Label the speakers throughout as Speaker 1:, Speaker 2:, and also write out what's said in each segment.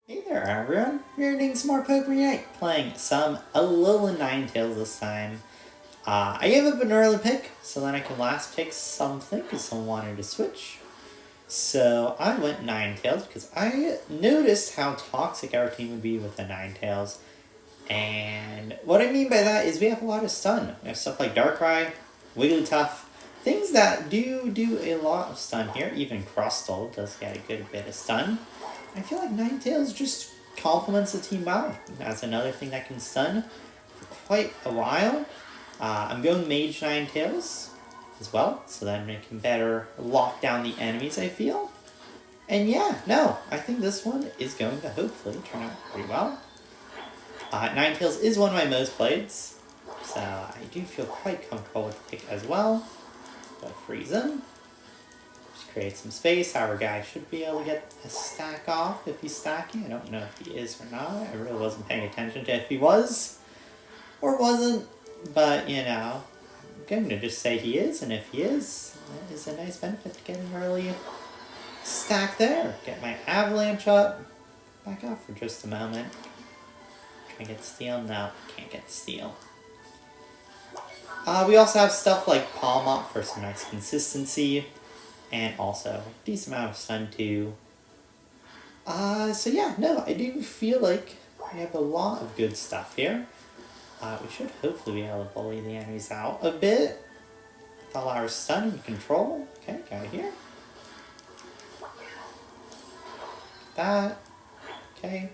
Speaker 1: Hey there everyone, we're doing some more Pokemon Unite, playing some Alolan Ninetales this time. I gave up an early pick, so then I can last pick something, because someone wanted to switch. So I went Ninetales, because I noticed how toxic our team would be with the Ninetales. And what I mean by that is we have a lot of stun. We have stuff like Darkrai, Wigglytuff, things that do a lot of stun here. Even Crustle does get a good bit of stun. I feel like Ninetales just complements the team well. That's another thing that can stun for quite a while. I'm going Mage Ninetales as well, so then it can better lock down the enemies, I feel. And yeah, no, I think this one is going to hopefully turn out pretty well. Ninetales is one of my most played, so I do feel quite comfortable with the pick as well. Go freeze him. Create some space. Our guy should be able to get a stack off if he's stacking. I don't know if he is or not. I really wasn't paying attention to if he was or wasn't. But, you know, I'm going to just say he is. And if he is, that is a nice benefit to get an early stack there. Get my Avalanche up. Back off for just a moment. Try to get steal. No, can't get steal. We also have stuff like Palm Up for some nice consistency. And also, a decent amount of stun too. So yeah, no, I do feel like we have a lot of good stuff here. We should hopefully be able to bully the enemies out a bit. With all our stun and control. Okay, got it here. That. Okay.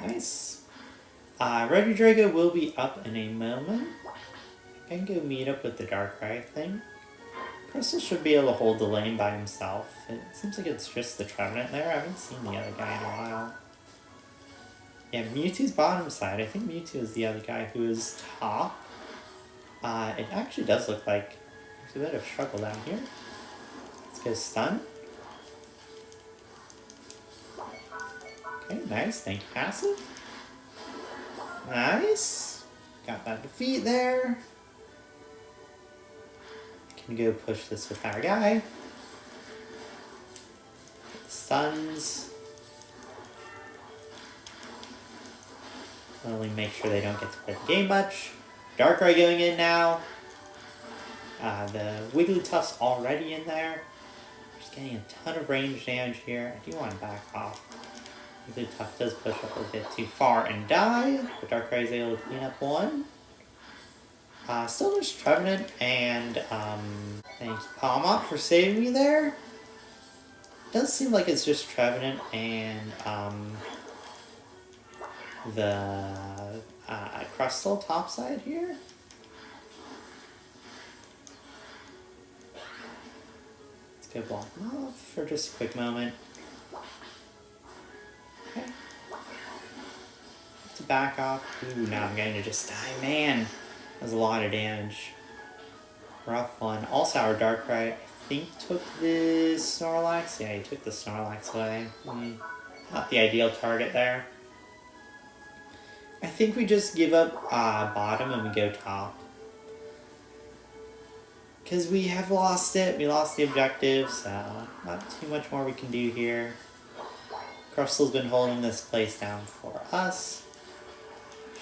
Speaker 1: Nice. Regidrago will be up in a moment. I can go meet up with the Darkrai thing. Crystal should be able to hold the lane by himself. It seems like it's just the Trevenant there. I haven't seen the other guy in a while. Yeah, Mewtwo's bottom side. I think Mewtwo is the other guy who is top. It actually does look like there's a bit of struggle down here. Let's go stun. Okay, nice. Thank you, passive. Nice. Got that defeat there. Can go push this with our guy. Stuns. Only make sure they don't get to play the game much. Darkrai going in now. The Wigglytuff's already in there. Just getting a ton of range damage here. I do want to back off. Wigglytuff does push up a bit too far and die, but Darkrai is able to clean up one. Still just Trevenant and thanks Palm Up for saving me there. Does seem like it's just Trevenant and the Crustle topside here. Let's go block him off for just a quick moment. Okay. To back off. Ooh, now I'm going to just die. Man, that was a lot of damage. Rough one. Also, our Darkrai, I think, took the Snorlax. Yeah, he took the Snorlax away. Not the ideal target there. I think we just give up bottom and we go top. Because we have lost it. We lost the objective, so not too much more we can do here. Crustle's been holding this place down for us.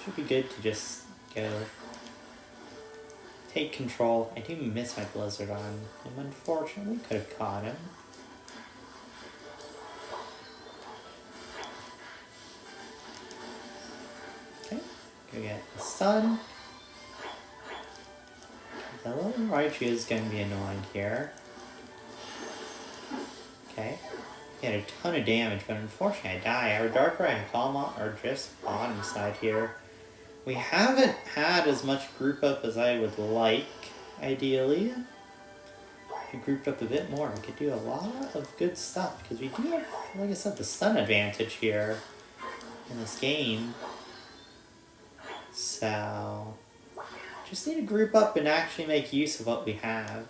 Speaker 1: Should be good to just go take control. I do miss my Blizzard on him, unfortunately. Could have caught him. Okay, go get the stun. The little Raichu is going to be annoying here. Okay. Get a ton of damage, but unfortunately I die. Our Darkrai and Palma are just bottom side here. We haven't had as much group up as I would like, ideally. If we grouped up a bit more, we could do a lot of good stuff, because we do have, like I said, the stun advantage here in this game. So, just need to group up and actually make use of what we have.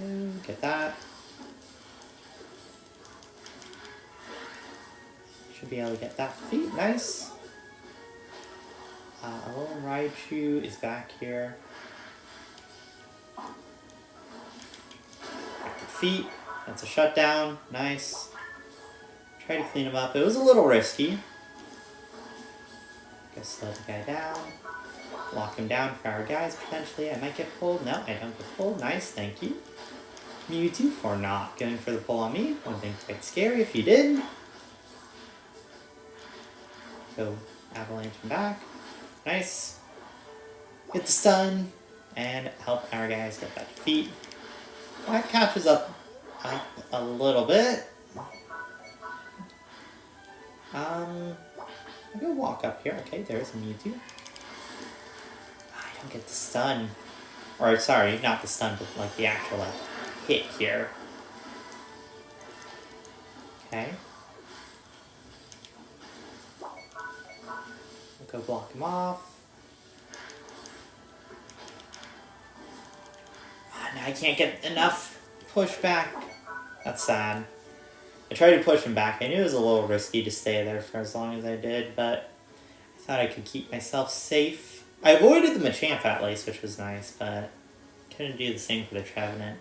Speaker 1: Ooh, get that. Should be able to get that defeat. Nice. Alolan Raichu is back here. defeat. That's a shutdown. Nice. Try to clean him up. It was a little risky. Go slow the guy down. Lock him down for our guys, potentially. I might get pulled. No, I don't get pulled. Nice, thank you. Mewtwo for not going for the pull on me. Would have been quite scary if you did. Go Avalanche him back. Nice. Get the stun. And help our guys get that defeat. That catches up a little bit. I'm gonna walk up here. Okay, there's a Mewtwo. I don't get the stun. Or, sorry, not the stun, but like the actual like, hit here. Okay. We'll go block him off. Now I can't get enough pushback. That's sad. I tried to push him back. I knew it was a little risky to stay there for as long as I did, but I thought I could keep myself safe. I avoided the Machamp at least, which was nice, but couldn't do the same for the Trevenant.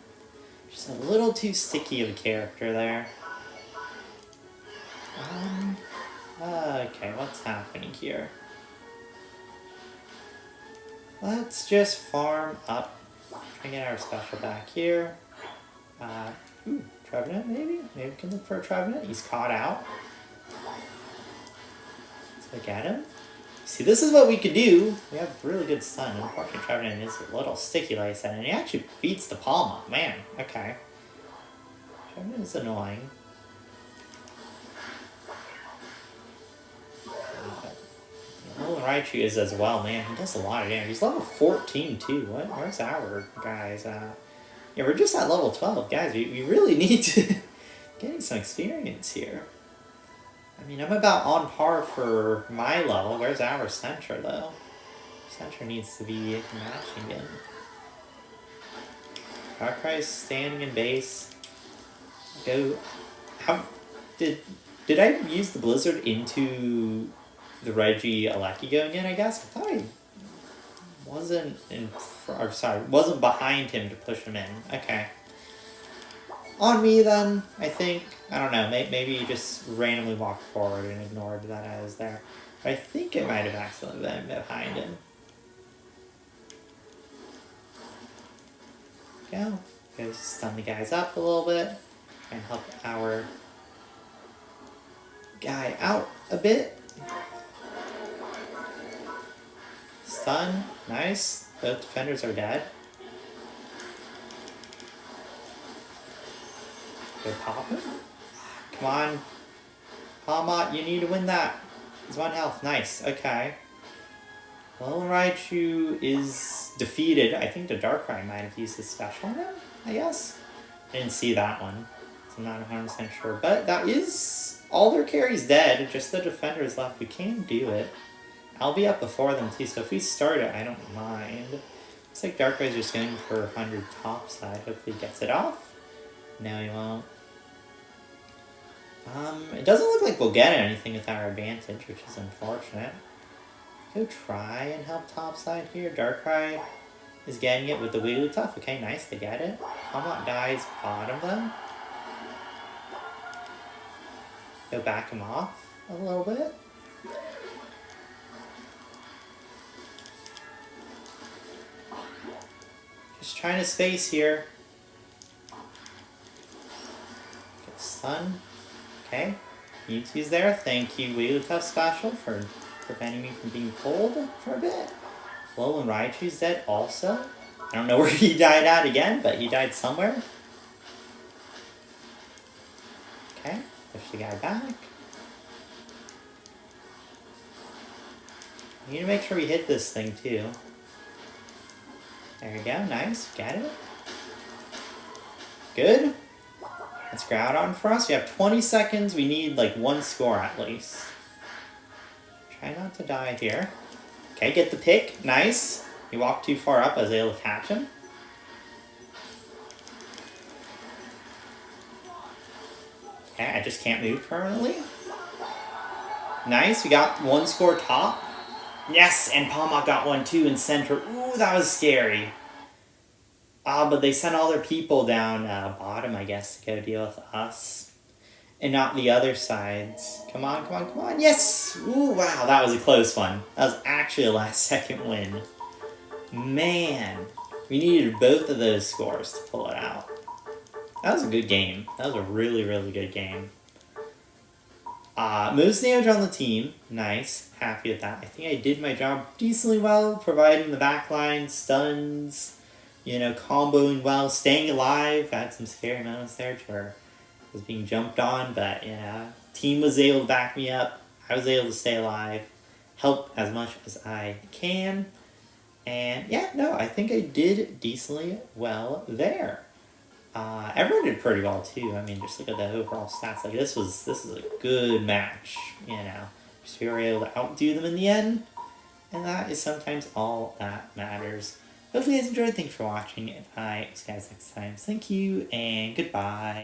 Speaker 1: Just a little too sticky of a character there. Okay, what's happening here? Let's just farm up. Try and get our special back here. Trevenant maybe? Maybe we can look for a Trevenant. He's caught out. Let's look at him. See, this is what we could do. We have really good stun. Unfortunately, Trevenant is a little sticky, like I said, and he actually beats the Palma. Man, okay. Trevenant is annoying. Alolan Raichu is as well, man. He does a lot of damage. He's level 14 too. Where's our guys? Yeah, we're just at level 12, guys. We really need to getting some experience here. I mean, I'm about on par for my level. Where's our Sentra though? Sentra needs to be matching in. Darkrai's standing in base. Go. How did I use the Blizzard into the Reggie Aleki going in, I guess? I thought I wasn't behind him to push him in. Okay. On me then, I think. I don't know, maybe you just randomly walked forward and ignored that I was there. But I think I might have accidentally been behind him. Go stun the guys up a little bit. Try and help our guy out a bit. Stun, nice. Both defenders are dead. Go pop him. Come on. Palma, you need to win that. He's 1 health. Nice. Okay. Well, Raichu is defeated. I think the Darkrai might have used his special on him, I guess. I didn't see that one, so I'm not 100% sure. But that is all their carries dead. Just the defenders left. We can do it. I'll be up before them too, so if we start it, I don't mind. Looks like Darkrai's just going for 100 topside. Hopefully he gets it off. No, he won't. It doesn't look like we'll get anything with our advantage, which is unfortunate. Go try and help topside here. Darkrai is getting it with the Wigglytuff. Okay, nice, they get it. Palmot dies bottom though. Go back him off a little bit. Just trying to space here. Get stun. Okay. Mewtwo's there. Thank you, Wigglytuff special, for preventing me from being pulled for a bit. Alolan Raichu's dead also. I don't know where he died at again, but he died somewhere. Okay. Push the guy back. We need to make sure we hit this thing too. There we go, nice, got it. Good. Let's Groudon for us. We have 20 seconds, we need like 1 score at least. Try not to die here. Okay, get the pick, nice. He walked too far up, I was able to catch him. Okay, I just can't move permanently. Nice, we got 1 score top. Yes, and Palmot got 1 too in center. Ooh, that was scary. But they sent all their people down bottom, I guess, to go deal with us. And not the other sides. Come on, come on, come on. Yes! Ooh, wow, that was a close one. That was actually a last second win. Man, we needed both of those scores to pull it out. That was a good game. That was a really, really good game. Most damage on the team. Nice. Happy with that. I think I did my job decently well, providing the backline, stuns, comboing well, staying alive. Had some scary moments there where I was being jumped on, but, team was able to back me up. I was able to stay alive, help as much as I can. And, I think I did decently well there. Everyone did pretty well too. I mean, just look at the overall stats. Like this was a good match. Just we were able to outdo them in the end, and that is sometimes all that matters. Hopefully, you guys enjoyed. Thanks for watching, and I see you guys next time. Thank you, and goodbye.